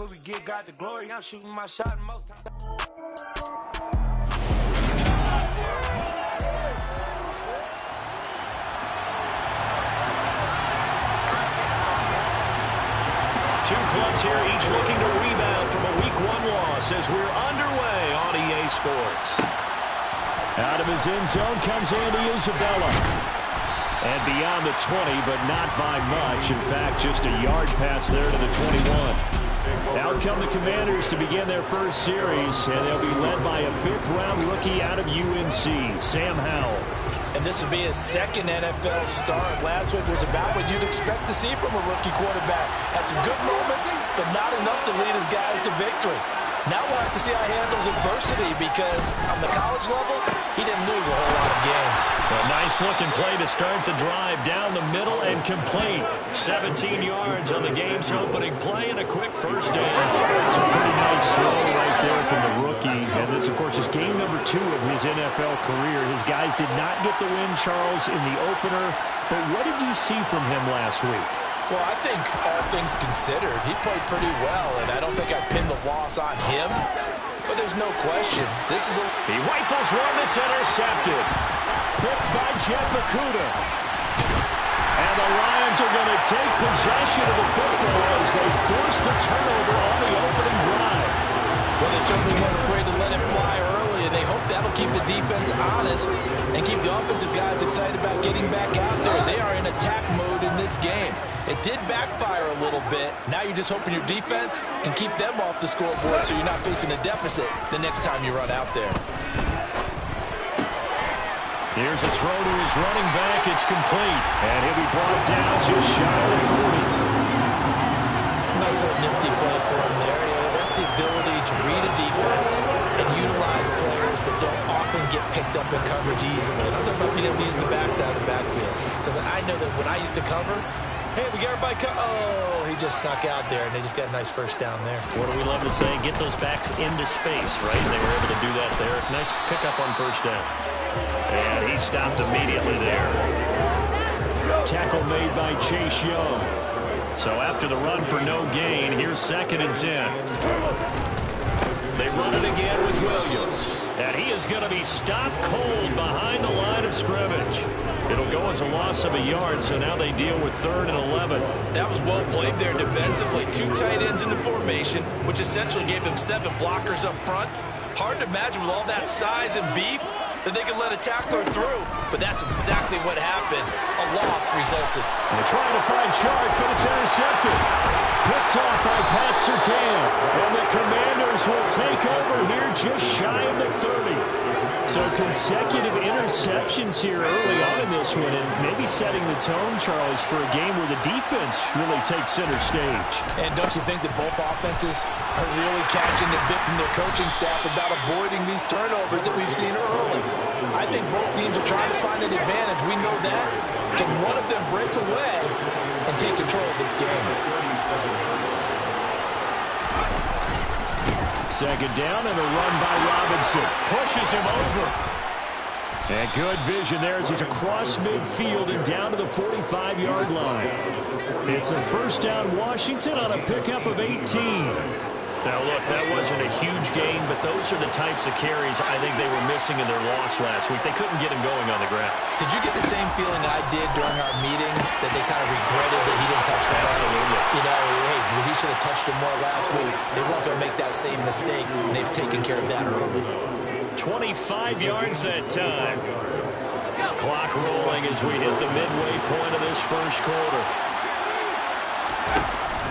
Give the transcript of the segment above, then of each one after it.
where we get God the glory. I'm shooting my shot most times. Two clubs here, each looking to rebound from a Week 1 loss as we're underway on EA Sports. Out of his end zone comes Andy Isabella. And beyond the 20, but not by much. In fact, just a yard pass there to the 21. Out come the Commanders to begin their first series, and they'll be led by a fifth-round rookie out of UNC, Sam Howell. And this would be his second NFL start. Last week was about what you'd expect to see from a rookie quarterback. Had some good moments, but not enough to lead his guys to victory. Now we'll have to see how he handles adversity because on the college level, he didn't lose a whole lot of games. A nice-looking play to start the drive down the middle and complete. 17 yards on the game's opening play and a quick first down. It's a pretty nice throw right there from the rookie. And this, of course, is game number 2 of his NFL career. His guys did not get the win, Charles, in the opener. But what did you see from him last week? Well, I think all things considered, he played pretty well, and I don't think I'd pin the loss on him. But there's no question. This is He rifles one that's intercepted. Picked by Jeff Okudah. And the Lions are going to take possession of the football as they force the turnover on the opening drive. Well, they certainly weren't afraid to let him fly early, and they hope that'll keep the defense honest and keep the offensive guys excited about getting back out there. They are in attack mode in this game. It did backfire a little bit. Now you're just hoping your defense can keep them off the scoreboard so you're not facing a deficit the next time you run out there. Here's a throw to his running back. It's complete. And he'll be brought down just shy of 40. Nice little nifty play for him there. That's the ability to read a defense and utilize players that don't often get picked up in coverage easily. I'm talking about being able to use the backs out of the backfield. Because I know that when I used to cover, hey, we got everybody oh, he just snuck out there, and they just got a nice first down there. What do we love to say? Get those backs into space, right? And they were able to do that there. Nice pickup on first down. And he stopped immediately there. Tackle made by Chase Young. So after the run for no gain, here's 2nd and 10. They run it again with Williams. And he is going to be stopped cold behind the line of scrimmage. It'll go as a loss of a yard, so now they deal with 3rd and 11. That was well played there defensively. 2 tight ends in the formation, which essentially gave them 7 blockers up front. Hard to imagine with all that size and beef that they could let a tackler through. But that's exactly what happened. A loss resulted. They're trying to find Chark, but it's intercepted. Picked off by Pat Surtain. And the Commanders will take over here just shy of the 30. So consecutive interceptions here early on in this one, and maybe setting the tone, Charles, for a game where the defense really takes center stage. And don't you think that both offenses are really catching the bit from their coaching staff about avoiding these turnovers that we've seen early? I think both teams are trying to find an advantage. We know that. Can one of them break away and take control of this game? 2nd down and a run by Robinson. Pushes him over. And good vision there as he's across midfield and down to the 45-yard line. It's a first down Washington on a pickup of 18. Now, look, that wasn't a huge gain, but those are the types of carries I think they were missing in their loss last week. They couldn't get him going on the ground. Did you get the same feeling I did during our meetings that they kind of regretted that he didn't touch the ball? Absolutely. You know, hey, he should have touched him more last week. They weren't going to make that same mistake, and they've taken care of that early. 25 yards that time. Clock rolling as we hit the midway point of this first quarter.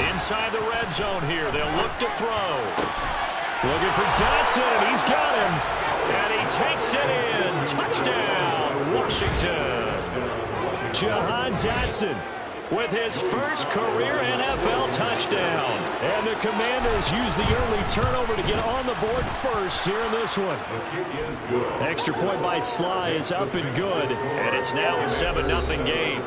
Inside the red zone here, they'll look to throw. Looking for Dotson, and he's got him. And he takes it in. Touchdown, Washington. Jahan Dotson with his first career NFL touchdown. And the Commanders use the early turnover to get on the board first here in this one. Extra point by Sly is up and good. And it's now a 7-0 game.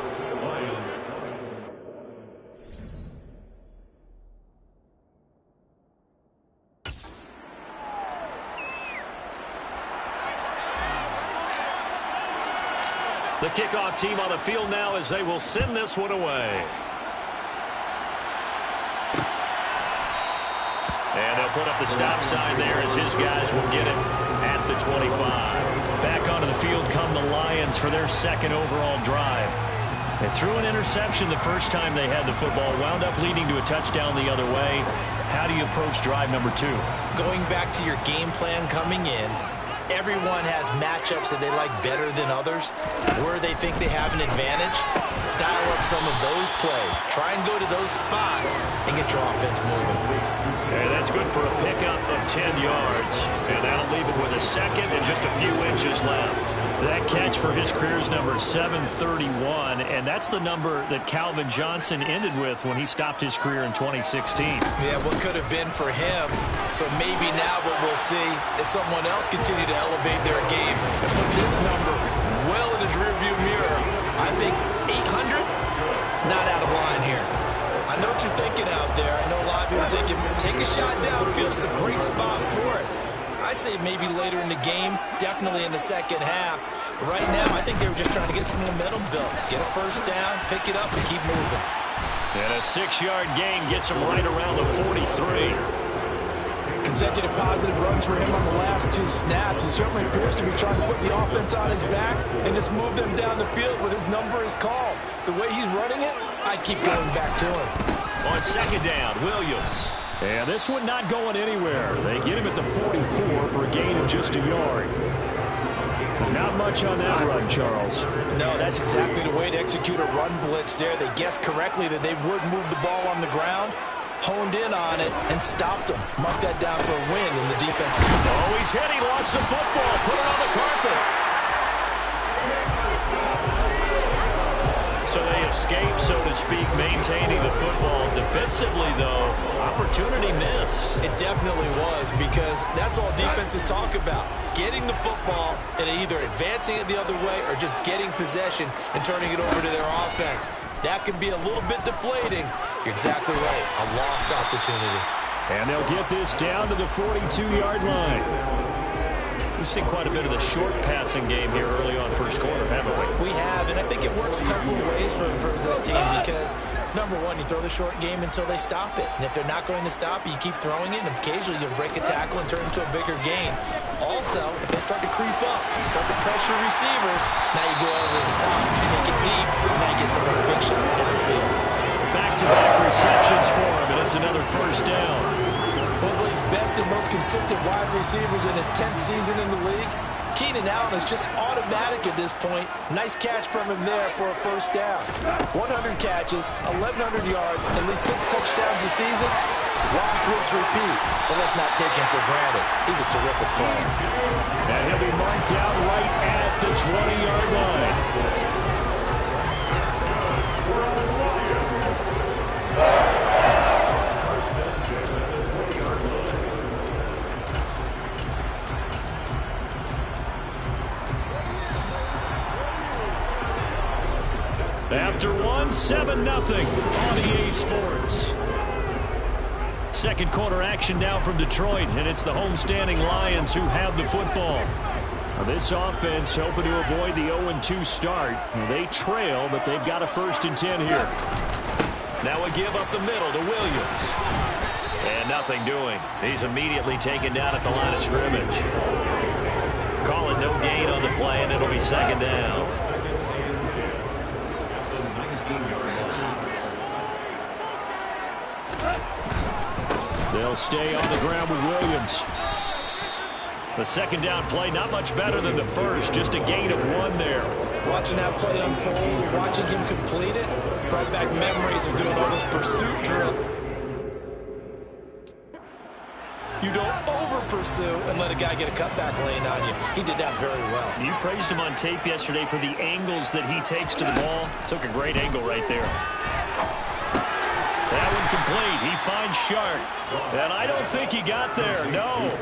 The kickoff team on the field now as they will send this one away. And they'll put up the stop sign there as his guys will get it at the 25. Back onto the field come the Lions for their second overall drive. They threw an interception the first time they had the football, wound up leading to a touchdown the other way. How do you approach drive number 2? Going back to your game plan coming in, everyone has matchups that they like better than others, where they think they have an advantage. Dial up some of those plays. Try and go to those spots and get your offense moving. Okay, that's good for a pickup of 10 yards. And that'll leave it with a second and just a few inches left. That catch for his career is number 731, and that's the number that Calvin Johnson ended with when he stopped his career in 2016. Yeah, what could have been for him. So maybe now what we'll see is someone else continue to elevate their game and put this number well in his rearview mirror. I think 800, not out of line here. I know what you're thinking out there. I know a lot of people are thinking, take a shot downfield. It's a great spot for it. I'd say maybe later in the game, definitely in the second half. But right now, I think they were just trying to get some momentum built. Get a first down, pick it up, and keep moving. And a 6-yard gain gets him right around the 43. Consecutive positive runs for him on the last 2 snaps. He certainly appears to be trying to put the offense on his back and just move them down the field when his number is called. The way he's running it, I keep going back to him. On second down, Williams. And this one not going anywhere. They get him at the 44 for a gain of just a yard. Not much on that run, Charles. No, that's exactly the way to execute a run blitz there. They guessed correctly that they would move the ball on the ground, honed in on it, and stopped them. Mark that down for a win in the defense. Oh, he's hit. He lost the football. Put it on the carpet. So they escape, so to speak, maintaining the football. Defensively, though, opportunity miss. It definitely was, because that's all defenses talk about. Getting the football and either advancing it the other way or just getting possession and turning it over to their offense. That can be a little bit deflating. You're exactly right. A lost opportunity. And they'll get this down to the 42-yard line. We've seen quite a bit of the short passing game here early on first quarter, haven't we? We have, and I think it works a couple of ways for this team because, number one, you throw the short game until they stop it. And if they're not going to stop it, you keep throwing it, and occasionally you'll break a tackle and turn it into a bigger gain. Also, if they start to creep up, start to pressure receivers, now you go over the top, take it deep, and now you get some of those big shots downfield. Back-to-back receptions for him, and it's another first down. One of the league's best and most consistent wide receivers in his 10th season in the league. Keenan Allen is just automatic at this point. Nice catch from him there for a first down. 100 catches, 1,100 yards, at least 6 touchdowns a season. Watch, rinse, repeat. But let's not take him for granted. He's a terrific player. And he'll be marked down right at the 20-yard line. After one, 7-0 on EA Sports. Second quarter action now from Detroit, and it's the homestanding Lions who have the football. Now this offense hoping to avoid the 0-2 start. They trail, but they've got a 1st and 10 here. Now a give up the middle to Williams. And nothing doing. He's immediately taken down at the line of scrimmage. Call it no gain on the play, and it'll be second down. They'll stay on the ground with Williams. The second down play, not much better than the first, just a gain of 1 there. Watching that play unfold, watching him complete it, brought back memories of doing all those pursuit drills. You don't over-pursue and let a guy get a cutback lane on you. He did that very well. You praised him on tape yesterday for the angles that he takes to the ball. Took a great angle right there. That one complete. He finds Shark. And I don't think he got there. No.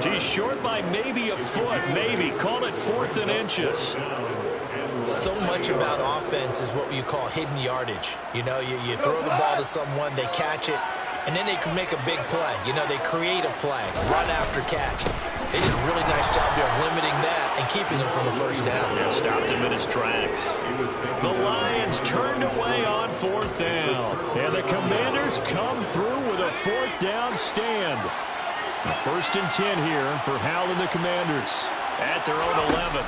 He's short by maybe a foot. Maybe. Call it 4th and inches. So much about offense is what you call hidden yardage. You know, you throw the ball to someone, they catch it, and then they can make a big play. You know, they create a play, run after catch. They did a really nice job there of limiting that and keeping him from a first down. Yeah, stopped him in his tracks. The Lions turned away on 4th down. And the Commanders come through with a 4th down stand. The 1st and 10 here for Howell and the Commanders. At their own 11.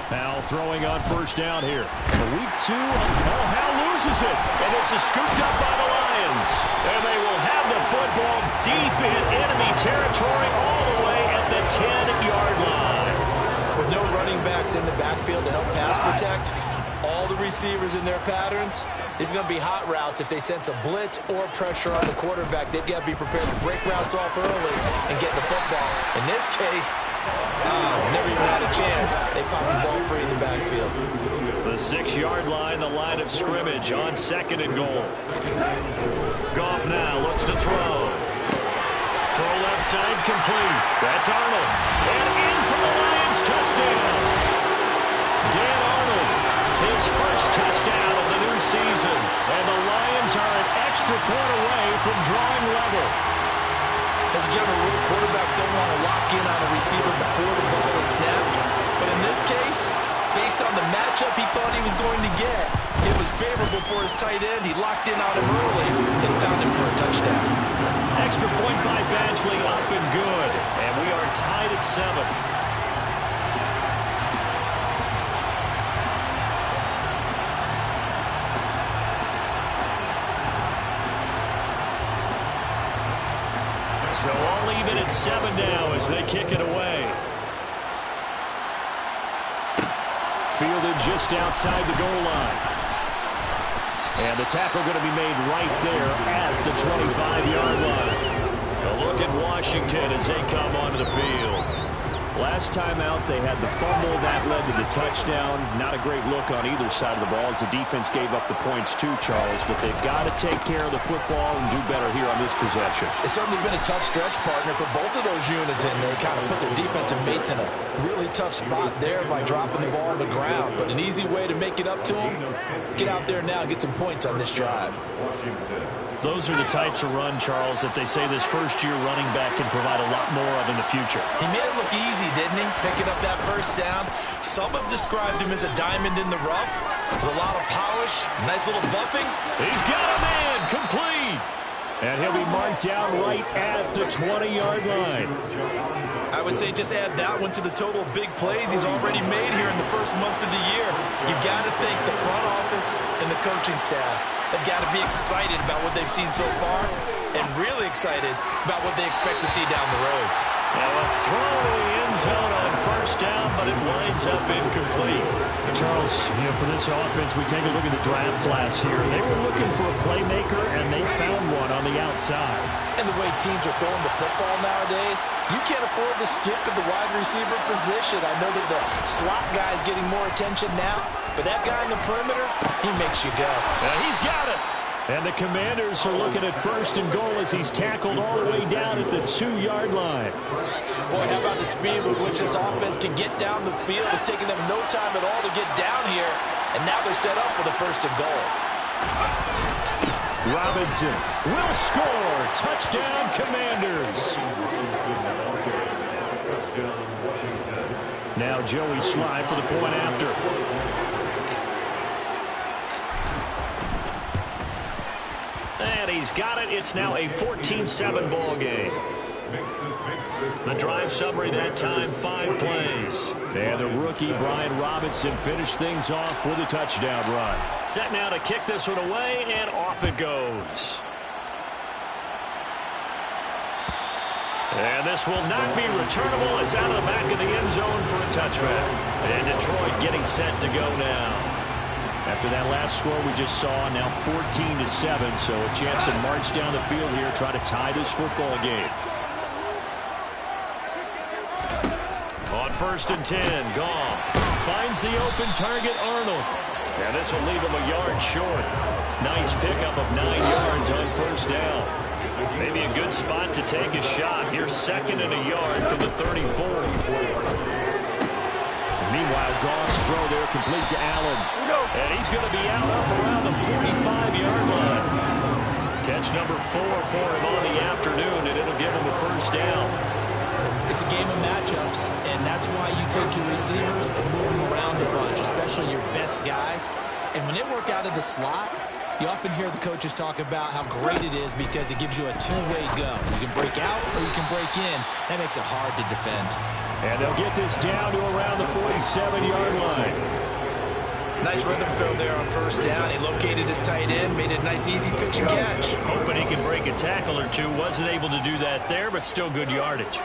Howell throwing on 1st down here. The week 2, Howell loses it. And this is scooped up by the Lions. And they will have the football deep in enemy territory all the way at the 10-yard line. With no running backs in the backfield to help pass protect, all the receivers in their patterns, it's going to be hot routes. If they sense a blitz or pressure on the quarterback, they've got to be prepared to break routes off early and get the football. In this case, he's never even had a chance. They popped the ball free in the backfield. The 6-yard line, the line of scrimmage on 2nd and goal. Goff now looks to throw. Throw left side, complete. That's Arnold. And in for the Lions, touchdown. Dan Arnold, his first touchdown of the new season. And the Lions are an extra point away from drawing level. As a general rule, quarterbacks don't want to lock in on a receiver before the ball is snapped. But in this case, based on the matchup he thought he was going to get, it was favorable for his tight end. He locked in on him early and found him for a touchdown. Extra point by Badgley, up and good. And we are tied at 7. So all even at 7 now as they kick it away. Fielded just outside the goal line. And the tackle going to be made right there at the 25-yard line. A look at Washington as they come onto the field. Last time out, they had the fumble. That led to the touchdown. Not a great look on either side of the ball as the defense gave up the points too, Charles. But they've got to take care of the football and do better here on this possession. It's certainly been a tough stretch, partner, for both of those units in there. Kind of put their defensive mates in a really tough spot there by dropping the ball on the ground. But an easy way to make it up to them, get out there now and get some points on this drive. Those are the types of run, Charles, that they say this first-year running back can provide a lot more of in the future. He made it look easy, didn't he? Picking up that first down. Some have described him as a diamond in the rough with a lot of polish, nice little buffing. He's got a man, complete. And he'll be marked down right at the 20-yard line. I would say just add that one to the total of big plays he's already made here in the first month of the year. You've got to think the front office and the coaching staff have got to be excited about what they've seen so far and really excited about what they expect to see down the road. Now a throw to the end zone on first down, but it winds up incomplete. Charles, for this offense, we take a look at the draft class here. They were looking for a playmaker, and they found one on the outside. And the way teams are throwing the football nowadays, you can't afford to skip at the wide receiver position. I know that the slot guy is getting more attention now, but that guy in the perimeter, he makes you go. He's got it. And the Commanders are looking at 1st and goal as he's tackled all the way down at the 2-yard line. Boy, how about the speed with which this offense can get down the field? It's taking them no time at all to get down here, and now they're set up for the 1st and goal. Robinson will score. Touchdown, Commanders. Now Joey Slye for the point after. And he's got it. It's now a 14-7 ball game. The drive summary that time, 5 plays. And the rookie, Brian Robinson, finished things off with a touchdown run. Set now to kick this one away, and off it goes. And this will not be returnable. It's out of the back of the end zone for a touchback. And Detroit getting set to go now. After that last score we just saw, now 14-7, so a chance to march down the field here, try to tie this football game. On 1st and 10, Goff finds the open target, Arnold. And this will leave him a yard short. Nice pickup of 9 yards on 1st down. Maybe a good spot to take a shot. Here's 2nd and a yard from the 34. Meanwhile, Goff's throw there complete to Allen. And he's going to be out up around the 45-yard line. Catch number 4 for him on the afternoon, and it'll give him a 1st down. It's a game of matchups, and that's why you take your receivers and move them around a bunch, especially your best guys. And when they work out of the slot, you often hear the coaches talk about how great it is because it gives you a two-way go. You can break out or you can break in. That makes it hard to defend. And they'll get this down to around the 47-yard line. Nice rhythm throw there on first down. He located his tight end, made it a nice easy pitch and catch. Hoping he can break a tackle or two. Wasn't able to do that there, but still good yardage.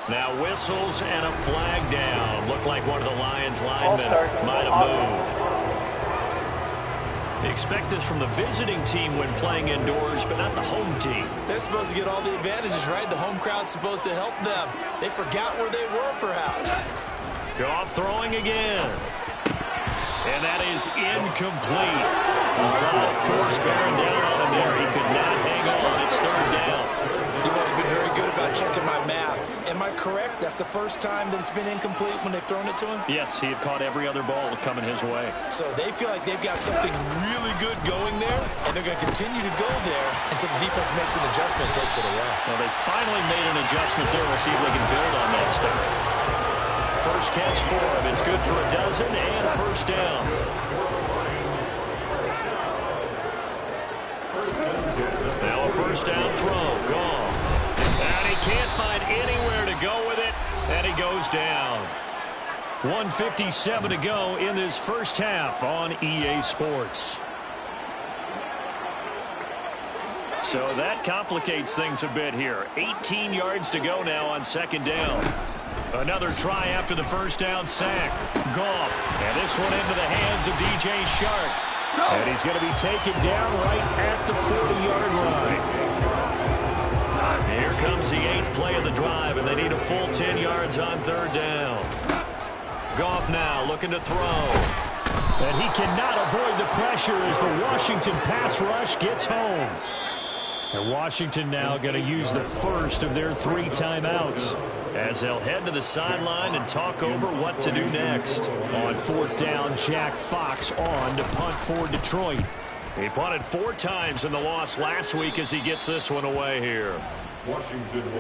Now whistles and a flag down. Looked like one of the Lions linemen might have moved. They expect this from the visiting team when playing indoors, but not the home team. They're supposed to get all the advantages, right? The home crowd's supposed to help them. They forgot where they were, perhaps. Goff throwing again. And that is incomplete. A lot of force bearing down on him there. He could not hang on. It's third down. You've always been very good about checking my math. Am I correct? That's the first time that it's been incomplete when they've thrown it to him? Yes, he had caught every other ball coming his way. So they feel like they've got something really good going there, and they're going to continue to go there until the defense makes an adjustment and takes it away. Well, they finally made an adjustment there. We'll see if they can build on that start. First catch for him. It's good for a dozen and a first down. Now a first down throw. Gone. And he can't find anywhere to go with it. And he goes down. 1:57 to go in this first half on EA Sports. So that complicates things a bit here. 18 yards to go now on second down. Another try after the first down sack. Goff. And this one into the hands of DJ Chark. And he's going to be taken down right at the 40-yard line. Here comes the 8th play of the drive, and they need a full 10 yards on third down. Goff now looking to throw. And he cannot avoid the pressure as the Washington pass rush gets home. And Washington now going to use the first of their 3 timeouts as they'll head to the sideline and talk over what to do next. On fourth down, Jack Fox on to punt for Detroit. He punted 4 times in the loss last week as he gets this one away here.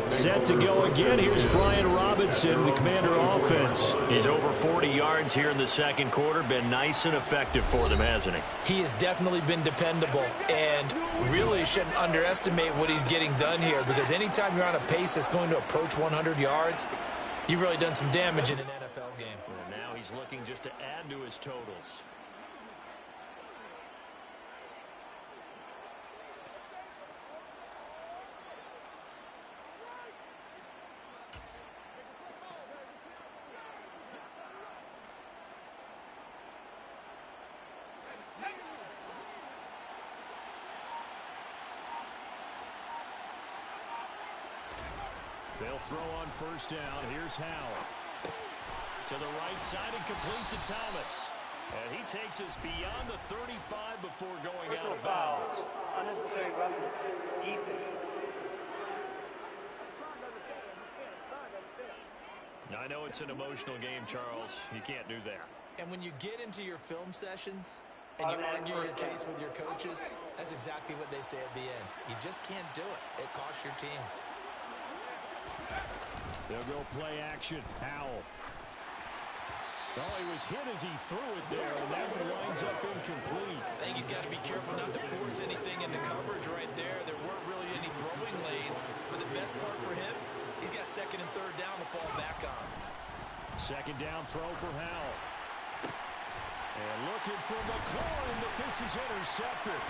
Set to go again. Here's Brian Robinson, the Commander offense. He's over 40 yards here in the second quarter. Been nice and effective for them, hasn't he? He has definitely been dependable, and really shouldn't underestimate what he's getting done here, because anytime you're on a pace that's going to approach 100 yards, you've really done some damage in an NFL game. And now he's looking just to add to his totals. They'll throw on first down. Here's Howell. To the right side and complete to Thomas. And he takes us beyond the 35 before going out of bounds. Unnecessary roughness. Defense. I know it's an emotional game, Charles. You can't do that. And when you get into your film sessions and you argue your case with your coaches, that's exactly what they say at the end. You just can't do it. It costs your team. They'll go play action. Howell. Oh, he was hit as he threw it there, and that one winds up incomplete. I think he's got to be careful not to force anything into coverage right there. There weren't really any throwing lanes, but the best part for him, he's got second and third down to fall back on. Second down throw for Howell. And looking for McLaurin, but this is intercepted.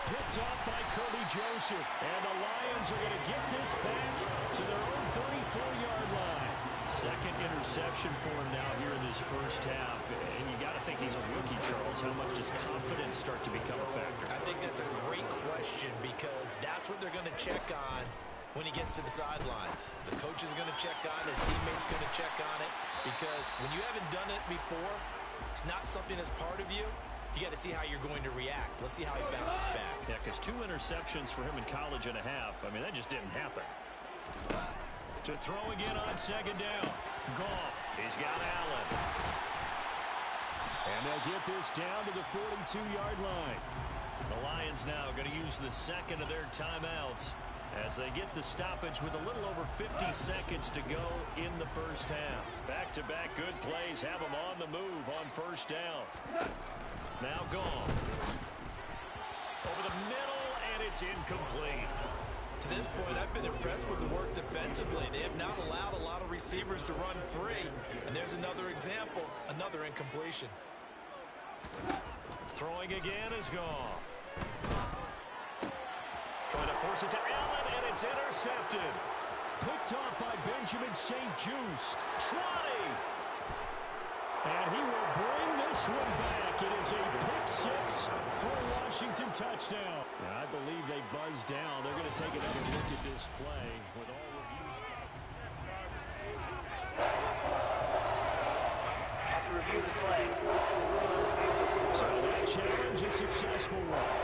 Picked off by Kirby Joseph. And the Lions are going to get this back to their own 34-yard line. Second interception for him now here in this first half. And you got to think he's a rookie, Charles. How much does confidence start to become a factor? I think that's a great question, because that's what they're going to check on when he gets to the sidelines. The coach is going to check on it. His teammates going to check on it, because when you haven't done it before, it's not something that's part of you. You got to see how you're going to react. Let's see how he bounces back. Yeah, because 2 interceptions for him in college and a half. I mean, that just didn't happen. To throw again on second down. Goff. He's got Allen. And they'll get this down to the 42-yard line. The Lions now going to use the second of their timeouts. as they get the stoppage with a little over 50 seconds to go in the first half. Back-to-back good plays have them on the move on first down. Now gone. Over the middle, and it's incomplete. To this point, I've been impressed with the work defensively. They have not allowed a lot of receivers to run free. And there's another example, another incompletion. Throwing again is gone. Trying to force it to Allen, and it's intercepted. Picked off by Benjamin St-Juste. Trotty! And he will bring this one back. It is a pick-6 for a Washington touchdown. And I believe they buzzed down. They're going to take another look at this play with all reviews. Have to review the play. So that challenge is a successful one.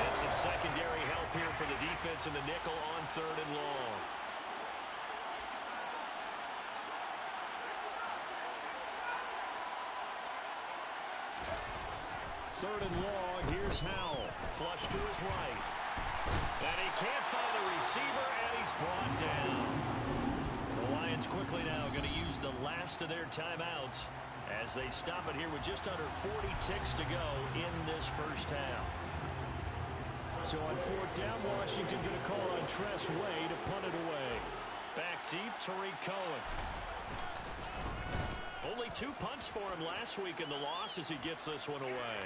And some secondary help here for the defense in the nickel on 3rd and long. Third and long, here's Howell. Flush to his right. And he can't find a receiver, and he's brought down. The Lions quickly now going to use the last of their timeouts as they stop it here with just under 40 ticks to go in this first half. So on 4th down, Washington going to call on Tress Way to punt it away. Back deep, Tariq Cohen. Only 2 punts for him last week in the loss as he gets this one away.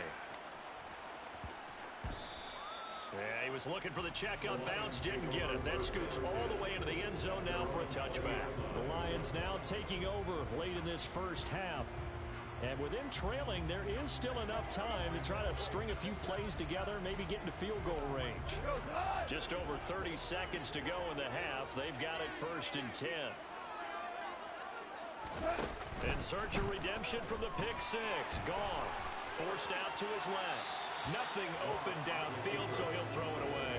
Yeah, he was looking for the check out bounce, didn't get it. That scoots all the way into the end zone now for a touchback. The Lions now taking over late in this first half. And with them trailing, there is still enough time to try to string a few plays together, maybe get into field goal range. Just over 30 seconds to go in the half. They've got it 1st and 10. In search of redemption from the pick-6. Goff forced out to his left. Nothing open downfield, so he'll throw it away.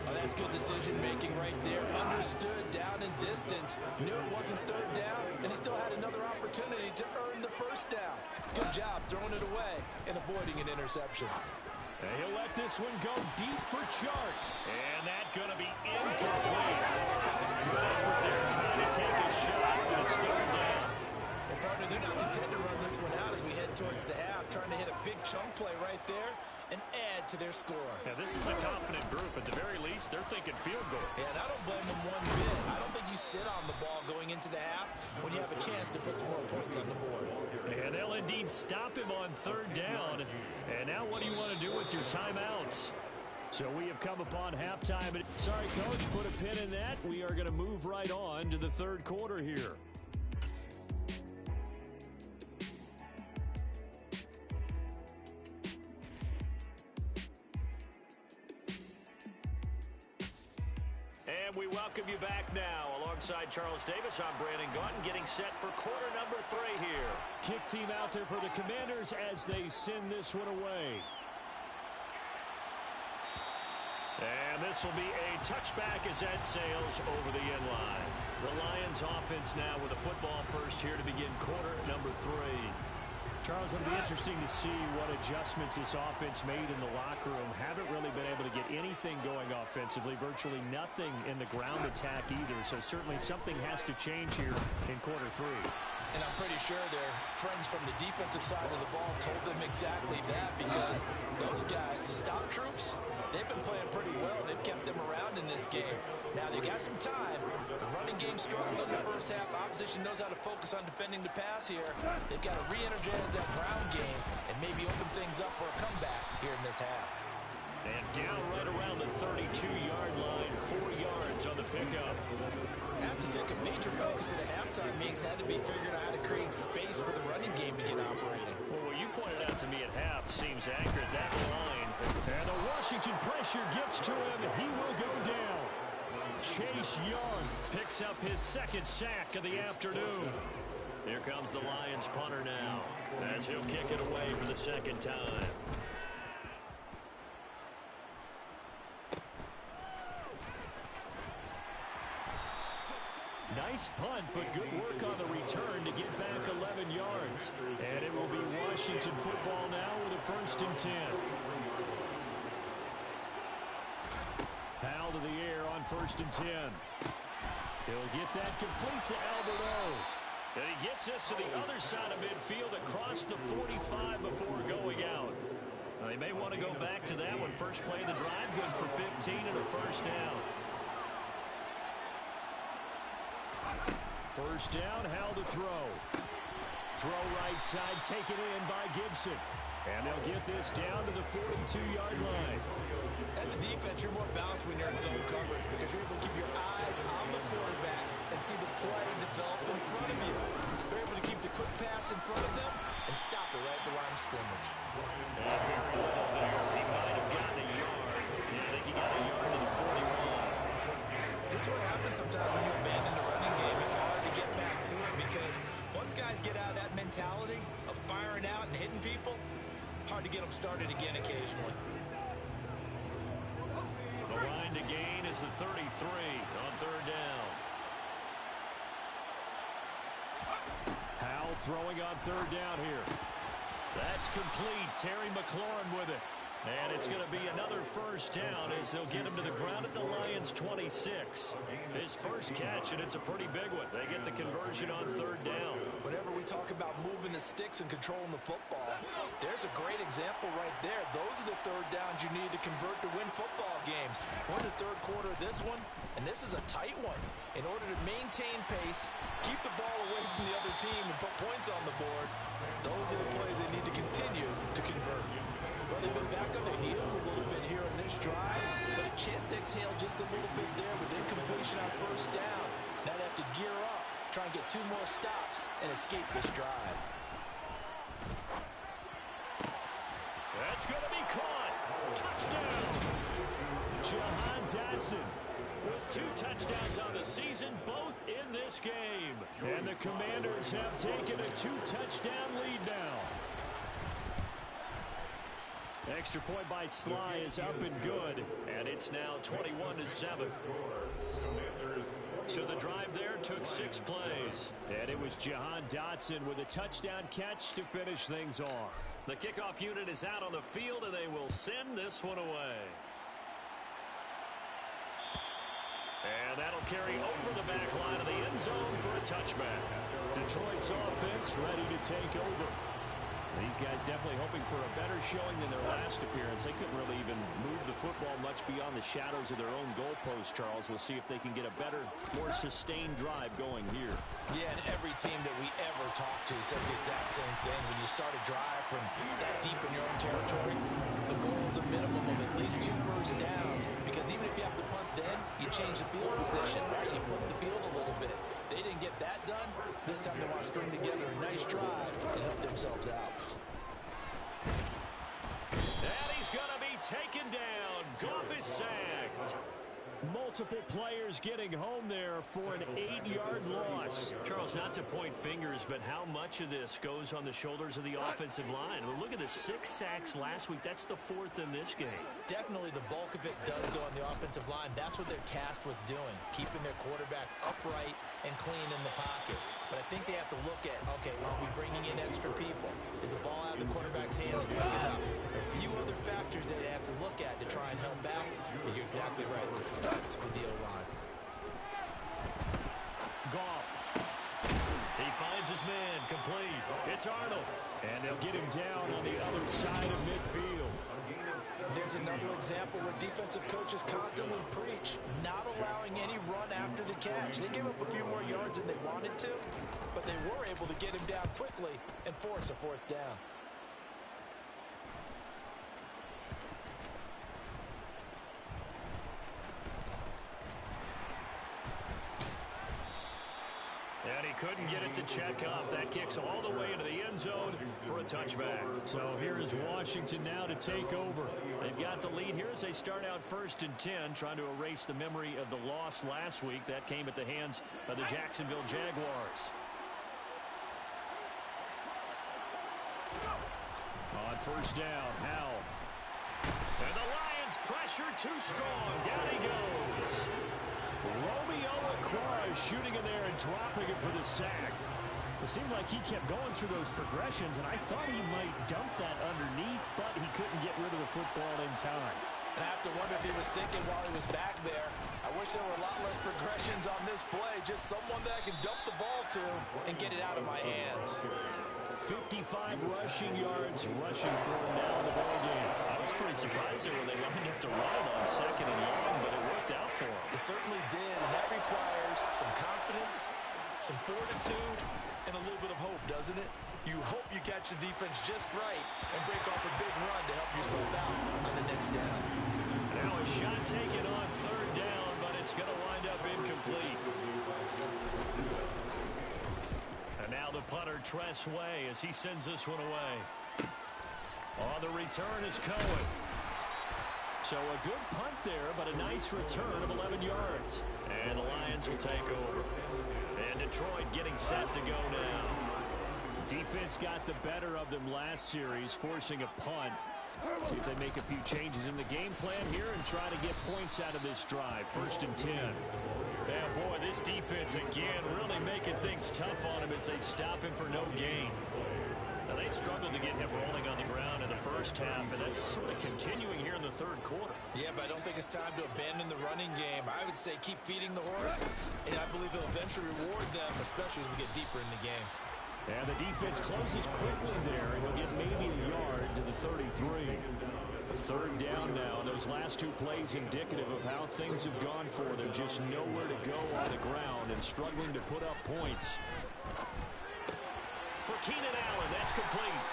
Oh, that's good decision-making right there. Understood down and distance. Knew it wasn't 3rd down, and he still had another opportunity to earn the 1st down. Good job throwing it away and avoiding an interception. And he'll let this one go deep for Chark. And that's going to be incomplete. Good effort there trying to take a shot, but it's 3rd down. Well, partner, they're not content to run this one out as we head towards the half, trying to hit a big chunk play right there and add to their score. Yeah, this is a confident group. At the very least, they're thinking field goal. Yeah, and I don't blame them one bit. I don't think you sit on the ball going into the half when you have a chance to put some more points on the board. And they'll indeed stop him on 3rd down. And now what do you want to do with your timeouts? So we have come upon halftime. Sorry, Coach, put a pin in that. We are going to move right on to the 3rd quarter here. And we welcome you back now. Alongside Charles Davis, I'm Brandon Gaudin, getting set for quarter number 3 here. Kick team out there for the Commanders as they send this one away. And this will be a touchback as that sails over the end line. The Lions offense now with a football first here to begin quarter number 3. Charles, it'll be interesting to see what adjustments this offense made in the locker room. Haven't really been able to get anything going offensively, virtually nothing in the ground attack either. So certainly something has to change here in quarter 3. And I'm pretty sure their friends from the defensive side of the ball told them exactly that, because those guys, the stop troops, they've been playing pretty well. They've kept them around in this game. Now, they got some time. The running game struggled in the first half. Opposition knows how to focus on defending the pass here. They've got to re-energize that ground game and maybe open things up for a comeback here in this half. And down right around the 32-yard line, 4 yards on the pickup. I have to think a major focus at a halftime meetings had to be figuring out how to create space for the running game to get operating. Well, what you pointed out to me at half seems accurate. That line. And the Washington pressure gets to him, and he will go down. Chase Young picks up his 2nd sack of the afternoon. Here comes the Lions punter now, as he'll kick it away for the 2nd time. Nice punt, but good work on the return to get back 11 yards. And it will be Washington football now with a 1st and 10. Foul to the air on first and 10. He'll get that complete to Alberto. And he gets us to the other side of midfield across the 45 before going out. They may want to go back to that one. First play of the drive, good for 15 and a first down. First down, Howell to throw. Throw right side, taken in by Gibson. And they'll get this down to the 42-yard line. As a defense, you're more balanced when you're in zone coverage because you're able to keep your eyes on the quarterback and see the play develop in front of you. You're able to keep the quick pass in front of them and stop it right at the line of scrimmage. He might have gotten a yard. Yeah, I think he got a yard to the 41. This is what happens sometimes when you abandon the running game. It's hard to get back to it because once guys get out of that mentality of firing out and hitting people, hard to get them started again occasionally. The line to gain is the 33 on third down. Howell throwing on third down here. That's complete. Terry McLaurin with it. And it's going to be another first down as they'll get him to the ground at the Lions' 26. His first catch, and it's a pretty big one. They get the conversion on third down. Whenever we talk about moving the sticks and controlling the football, there's a great example right there. Those are the third downs you need to convert to win football games. We're in the third quarter of this one, and this is a tight one. In order to maintain pace, keep the ball away from the other team, and put points on the board, those are the plays they need to continue to convert. Well, they've been back on their heels a little bit here in this drive, but a chance to exhale just a little bit there with incompletion on first down. Now they have to gear up, try and get 2 more stops, and escape this drive. That's going to be caught. Touchdown. Jahan Dotson with 2 touchdowns on the season, both in this game. And the Commanders have taken a 2-touchdown lead now. Extra point by Sly is up and good, and it's now 21-7. So the drive there took 6 plays, and it was Jahan Dotson with a touchdown catch to finish things off. The kickoff unit is out on the field, and they will send this one away. And that'll carry over the back line of the end zone for a touchback. Detroit's offense ready to take over. These guys definitely hoping for a better showing than their last appearance. They couldn't really even move the football much beyond the shadows of their own goalpost, Charles. We'll see if they can get a better, more sustained drive going here. Yeah, and every team that we ever talk to says the exact same thing. When you start a drive from that deep in your own territory, the goal is a minimum of at least 2 first downs. Because even if you have to punt then, you change the field position, right? You flip the field a little bit. They didn't get that done. This time they want to string together a nice drive and help themselves out. And he's going to be taken down. Goff is sacked. Multiple players getting home there for an 8-yard loss. Charles, not to point fingers, but how much of this goes on the shoulders of the offensive line? Well, look at the 6 sacks last week. That's the 4th in this game. Definitely the bulk of it does go on the offensive line. That's what they're tasked with doing, keeping their quarterback upright and clean in the pocket. But I think they have to look at, okay, are we bringing in extra people? Is the ball out of the quarterback's hands quick enough? There are a few other factors that they have to look at to try and help out. But you're exactly right. It starts with the O-line. Goff. He finds his man, complete. It's Arnold. And they'll get him down on the other side of midfield. There's another example where defensive coaches constantly preach not allowing any run after the catch. They gave up a few more yards than they wanted to, but they were able to get him down quickly and force a 4th down. And he couldn't get it to check up. That kicks all the way into the end zone for a touchback. So here is Washington now to take over. They've got the lead here as they start out 1st and 10, trying to erase the memory of the loss last week. That came at the hands of the Jacksonville Jaguars. On first down, Howell. And the Lions pressure too strong. Down he goes. Romeo Okwara shooting in there and dropping it for the sack. It seemed like he kept going through those progressions, and I thought he might dump that underneath, but he couldn't get rid of the football in time. And I have to wonder if he was thinking while he was back there, I wish wish there were a lot less progressions on this play. Just someone that I can dump the ball to and get it out of my hands. 55 rushing yards rushing for him now in the ball game. I was pretty surprised there when they lined up to run it on 2nd and long, but it worked out for him. It certainly did, and that requires some confidence, some fortitude, and a little bit of hope, doesn't it? You hope you catch the defense just right and break off a big run to help yourself out on the next down. Now a shot taken on 3rd down, but it's going to wind up incomplete. And now the punter, Tress Way, as he sends this one away. On the return is Cohen. So a good punt there, but a nice return of 11 yards. And the Lions will take over. And Detroit getting set to go now. Defense got the better of them last series, forcing a punt. See if they make a few changes in the game plan here and try to get points out of this drive. 1st and 10. Yeah, boy, this defense again really making things tough on him as they stop him for no gain. Now, they struggled to get him rolling on the ground in the first half, and that's sort of continuing here in the 3rd quarter. Yeah, but I don't think it's time to abandon the running game. I would say keep feeding the horse, and I believe it'll eventually reward them, especially as we get deeper in the game. And the defense closes quickly there, and he'll get maybe a yard to the 33. 3rd down now. Those last 2 plays indicative of how things have gone for them. Just nowhere to go on the ground and struggling to put up points. For Keenan Allen, that's complete.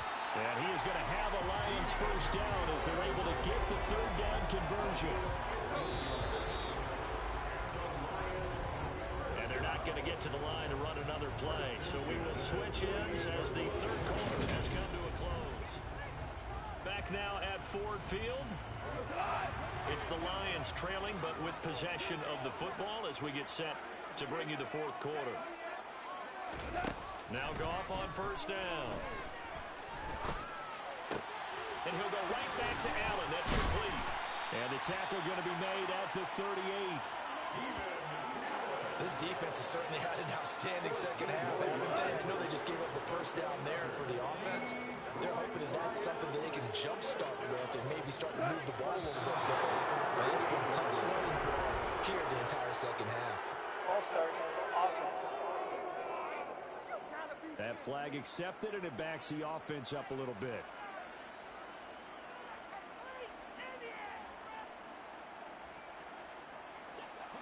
And he is going to have a Lions 1st down as they're able to get the 3rd down conversion. And they're not going to get to the line to run another play. So we will switch ends as the 3rd quarter has come to a close. Back now at Ford Field. It's the Lions trailing, but with possession of the football as we get set to bring you the 4th quarter. Now Goff on 1st down. And he'll go right back to Allen. That's complete. And the tackle going to be made at the 38. This defense has certainly had an outstanding 2nd half, haven't they? I know they just gave up a 1st down there, and for the offense, they're hoping that that's something that they can jumpstart with and maybe start to move the ball a little bit better. But it's been tough sledding for them here the entire 2nd half. All start. Offense. That flag accepted, and it backs the offense up a little bit.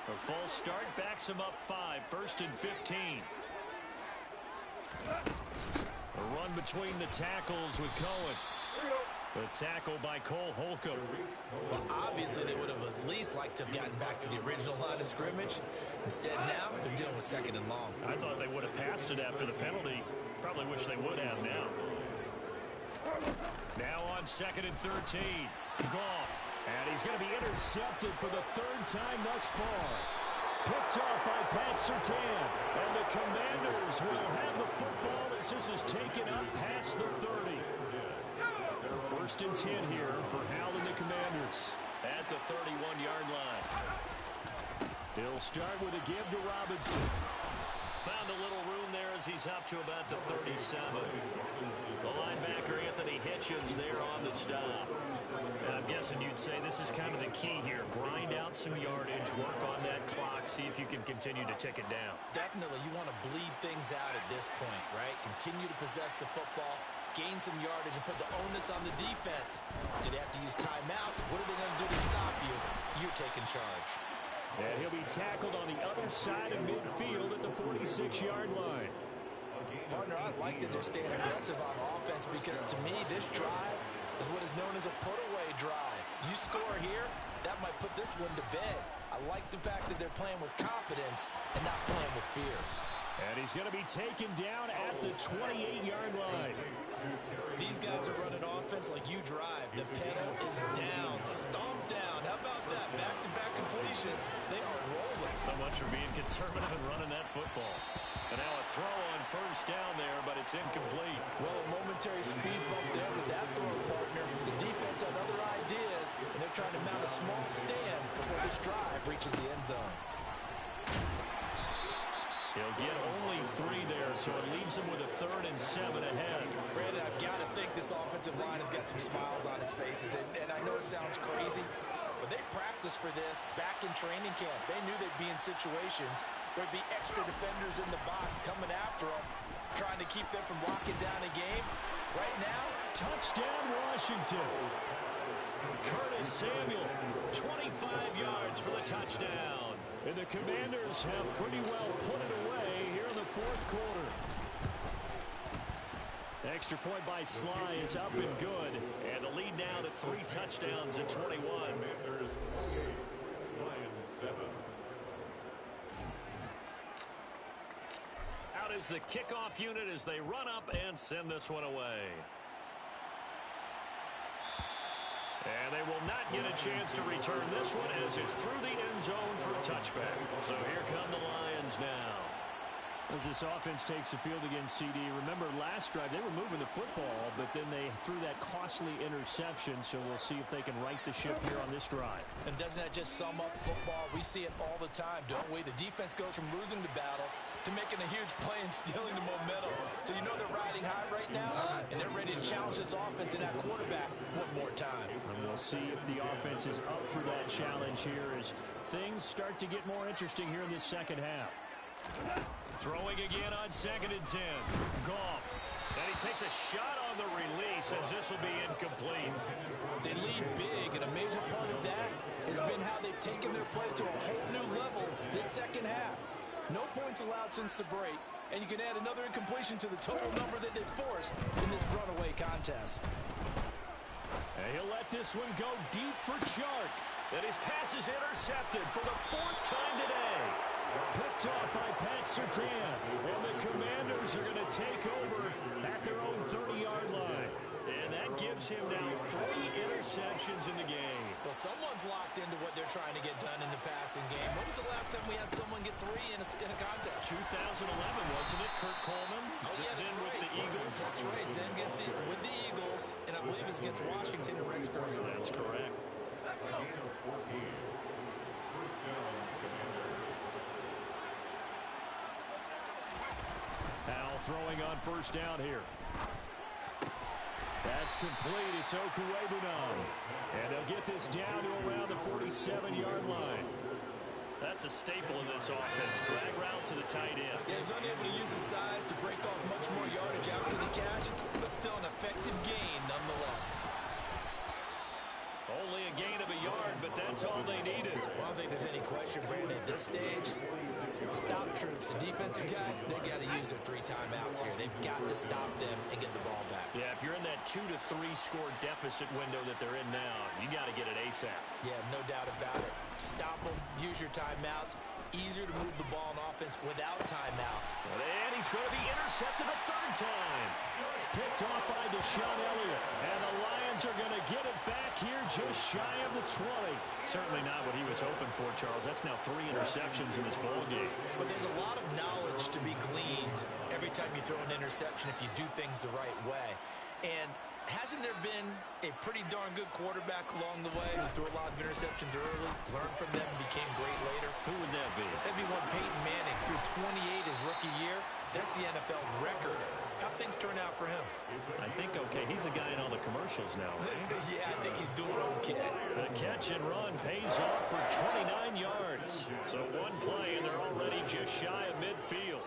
A false start backs him up 5. 1st and 15. A run between the tackles with Cohen. The tackle by Cole Holcomb. Well, obviously, they would have at least liked to have gotten back to the original line of scrimmage. Instead, now they're dealing with 2nd and long. I thought they would have passed it after the penalty. Probably wish they would have now. Now on 2nd and 13. Goff. And he's going to be intercepted for the 3rd time thus far. Picked off by Pat Surtain. And the Commanders will have the football as this is taken up past the 30. 1st and 10 here for Hal and the Commanders at the 31-yard line. He'll start with a give to Robinson. Found a little room there as he's up to about the 37. The linebacker, Anthony Hitchens, there on the stop. And I'm guessing you'd say this is kind of the key here. Grind out some yardage, work on that clock, see if you can continue to tick it down. Definitely, you want to bleed things out at this point, right? Continue to possess the football, gain some yardage, and put the onus on the defense. Do they have to use timeouts? What are they going to do to stop you? You're taking charge. And he'll be tackled on the other side of midfield at the 46-yard line. Partner, I like that they're staying aggressive on offense because, to me, this drive is what is known as a put-away drive. You score here, that might put this one to bed. I like the fact that they're playing with confidence and not playing with fear. And he's going to be taken down at the 28-yard line. These guys are running offense like you drive. The pedal is down, stomped down. How about that? Back-to-back completions. They are rolling. So much for being conservative and running that football. And now a throw on 1st down there, but it's incomplete. Well, a momentary speed bump there with that throw, partner. The defense had other ideas, and they're trying to mount a small stand before this drive reaches the end zone. He'll get only 3 there, so it leaves him with a 3rd and 7 ahead. Brandon, I've got to think this offensive line has got some smiles on its faces. And I know it sounds crazy, But they practiced for this back in training camp. They knew they'd be in situations where there'd be extra defenders in the box coming after them, trying to keep them from locking down a game. Right now, touchdown Washington. Curtis Samuel, 25 yards for the touchdown. And the Commanders have pretty well put it away here in the fourth quarter. Extra point by Sly is up and good. And the lead now to 3 touchdowns at 21. Commanders 28, Lions 7. Out is the kickoff unit as they run up and send this one away. And they will not get a chance to return this one as it's through the end zone for a touchback. So here come the Lions now. As this offense takes the field against CD, remember last drive they were moving the football, but then they threw that costly interception, so we'll see if they can right the ship here on this drive. And doesn't that just sum up football? We see it all the time, don't we? The defense goes from losing the battle to making a huge play and stealing the momentum. So you know they're riding high right now, and they're ready to challenge this offense and that quarterback one more time. And we'll see if the offense is up for that challenge here as things start to get more interesting here in this second half. Throwing again on 2nd and 10. Goff. And he takes a shot on the release as this will be incomplete. They lead big, and a major part of that has been how they've taken their play to a whole new level this second half. No points allowed since the break, and you can add another incompletion to the total number that they've forced in this runaway contest. And he'll let this one go deep for Chark. And his pass is intercepted for the 4th time today. Picked off by Pat Surtain. And the Commanders are going to take over at their own 30-yard line. And that gives him now 3 interceptions in the game. Well, someone's locked into what they're trying to get done in the passing game. When was the last time we had someone get 3 in a contest? 2011, wasn't it? Kurt Coleman? Oh, yeah, that's then right. With the Eagles. That's right. Then against with the Eagles, and I believe it's against Washington and Rex Grossman. That's correct. Gain of 14. First down, Commanders. Now throwing on first down here. That's complete. It's Okuwebunom. And they'll get this down to around the 47-yard line. That's a staple in this offense. Drag route to the tight end. Yeah, he's unable to use his size to break off much more yardage after the catch, but still an effective gain nonetheless. Only a gain of a yard, but that's all they needed. Well, I don't think there's any question, Brandon, at this stage, the stop troops, the defensive guys, they got to use their 3 timeouts here. They've got to stop them and get the ball back. Yeah, if you're in that 2 to 3 score deficit window that they're in now, you got to get it ASAP. Yeah, no doubt about it. Stop them, use your timeouts. Easier to move the ball in offense without timeouts. And he's going to be intercepted a 3rd time. Picked off by Deshaun Elliott. And the Lions are going to get it back here just shy of the 20. Certainly not what he was hoping for, Charles. That's now 3 interceptions in this ball game. But there's a lot of knowledge to be gleaned every time you throw an interception if you do things the right way. And hasn't there been a pretty darn good quarterback along the way who threw a lot of interceptions early, learned from them, and became great later? Who would that be? That'd be one Peyton Manning. Threw 28 his rookie year. That's the NFL record. How'd things turn out for him? I think, okay, he's a guy in all the commercials now. Yeah, I think he's doing okay. The catch and run pays off for 29 yards. So one play, and they're already just shy of midfield.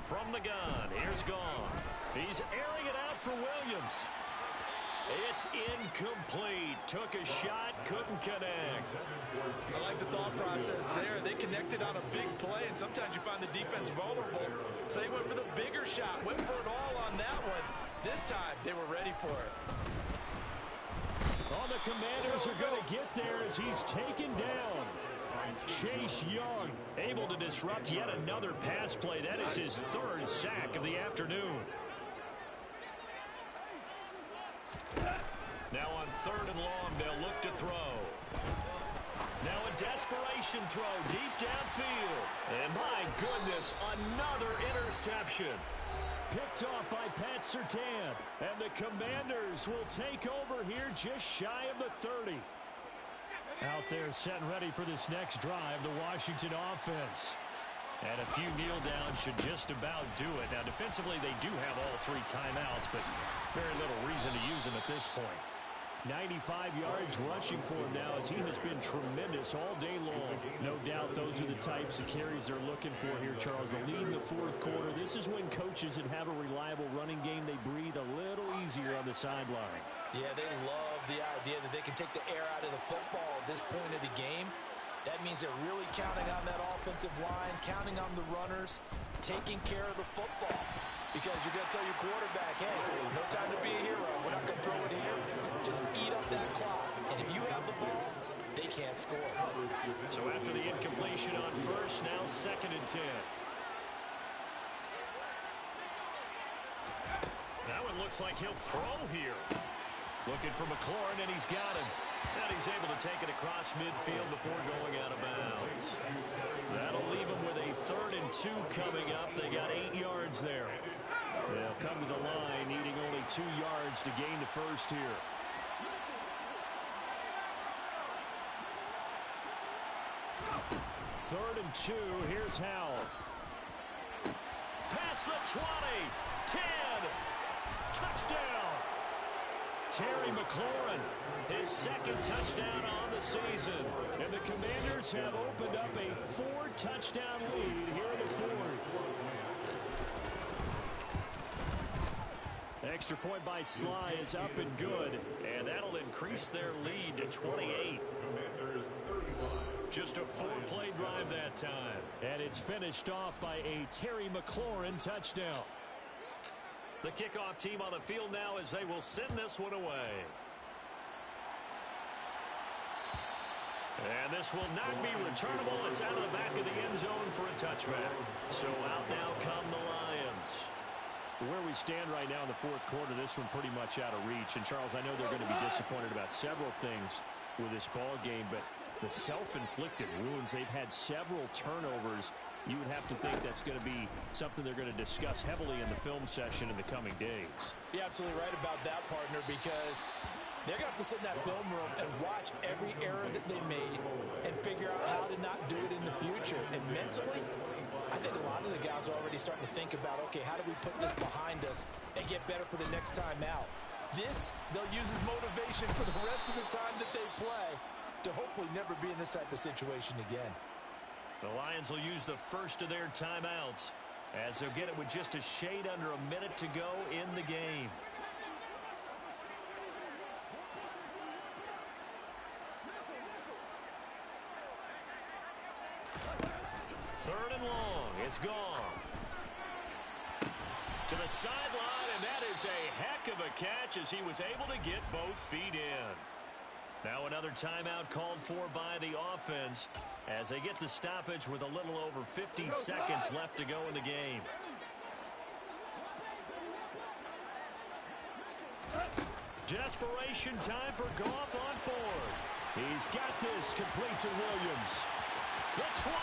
From the gun, here's Goff. He's airing it out for Williams. It's incomplete. Took a shot, couldn't connect. I like the thought process there. They connected on a big play, and sometimes you find the defense vulnerable. So they went for the bigger shot, went for it all on that one. This time, they were ready for it. All the Commanders are going to get there as he's taken down. Chase Young able to disrupt yet another pass play. That is his 3rd sack of the afternoon. Now on 3rd and long, they'll look to throw. Now a desperation throw deep downfield. And my goodness, another interception. Picked off by Pat Surtain. And the Commanders will take over here just shy of the 30. Out there set and ready for this next drive, the Washington offense. And a few kneel downs should just about do it. Now, defensively, they do have all 3 timeouts, but very little reason to use them at this point. 95 yards rushing for him now as he has been tremendous all day long. No doubt those are the types of carries they're looking for here, Charles. The lead in the fourth quarter. This is when coaches that have a reliable running game, they breathe a little easier on the sideline. Yeah, they love the idea that they can take the air out of the football at this point of the game. That means they're really counting on that offensive line, counting on the runners, taking care of the football. Because you're going to tell your quarterback, hey, no time to be a hero. We're not going to throw it here. Just eat up that clock. And if you have the ball, they can't score. So after the incompletion on first, now 2nd and 10. That one looks like he'll throw here. Looking for McLaurin, and he's got him. And he's able to take it across midfield before going out of bounds. That'll leave him with a 3rd and 2 coming up. They got 8 yards there. They'll come to the line, needing only 2 yards to gain the first here. Third and 2. Here's Howell. Past the 20. 10. Touchdown. Terry McLaurin, his 2nd touchdown on the season. And the Commanders have opened up a 4-touchdown lead here in the 4th. Extra point by Sly is up and good. And that'll increase their lead to 28. Commanders 35. Just a 4-play drive that time. And it's finished off by a Terry McLaurin touchdown. The kickoff team on the field now as they will send this one away. And this will not be returnable. It's out of the back of the end zone for a touchback. So out now come the Lions. Where we stand right now in the fourth quarter, this one pretty much out of reach. And, Charles, I know they're going to be disappointed about several things with this ball game, but the self-inflicted wounds, they've had several turnovers. You would have to think that's going to be something they're going to discuss heavily in the film session in the coming days. You're absolutely right about that, partner, because they're going to have to sit in that film room and watch every error that they made and figure out how to not do it in the future. And mentally, I think a lot of the guys are already starting to think about, okay, how do we put this behind us and get better for the next time out? This, they'll use as motivation for the rest of the time that they play to hopefully never be in this type of situation again. The Lions will use the first of their timeouts as they'll get it with just a shade under a minute to go in the game. Third and long. It's gone. To the sideline, and that is a heck of a catch as he was able to get both feet in. Now another timeout called for by the offense as they get the stoppage with a little over 50 seconds left to go in the game. Desperation time for Goff on 4. He's got this, complete to Williams. The 20.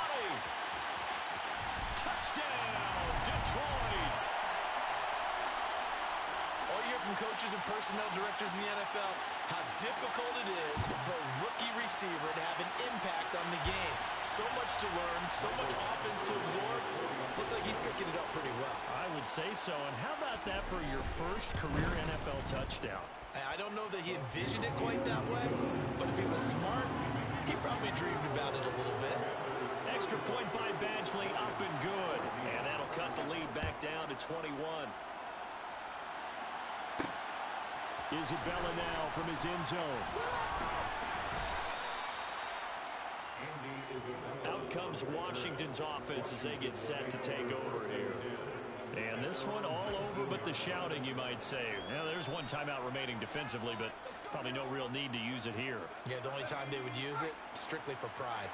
Touchdown, Detroit. All you hear from coaches and personnel directors in the NFL, how difficult it is for a rookie receiver to have an impact on the game. So much to learn, so much offense to absorb. Looks like he's picking it up pretty well. I would say so. And how about that for your first career NFL touchdown? I don't know that he envisioned it quite that way, but if he was smart, he probably dreamed about it a little bit. Extra point by Badgley, up and good. And that'll cut the lead back down to 21. Isabella now from his end zone. Out comes Washington's offense as they get set to take over here. And this one all over but the shouting, you might say. Now, there's one timeout remaining defensively, but probably no real need to use it here. Yeah, the only time they would use it, strictly for pride.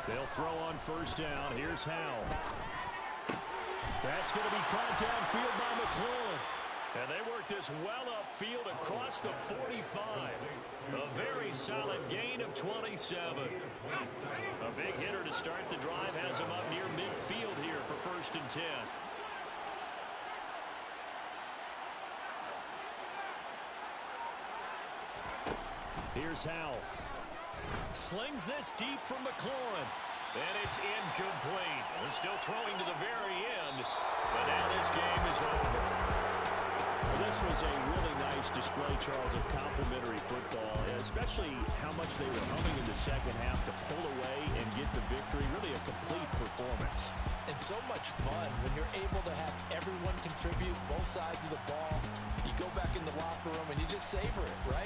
They'll throw on first down. Here's Howell. That's going to be caught downfield by McLaurin. And they work this well upfield across the 45. A very solid gain of 27. A big hitter to start the drive has him up near midfield here for 1st and 10. Here's Howell. Slings this deep from McLaurin. And it's incomplete. They're still throwing to the very end. But now this game is over. Well, this was a really nice display, Charles, of complimentary football, especially how much they were humming in the second half to pull away and get the victory. Really a complete performance. And so much fun when you're able to have everyone contribute both sides of the ball. You go back in the locker room and you just savor it, right?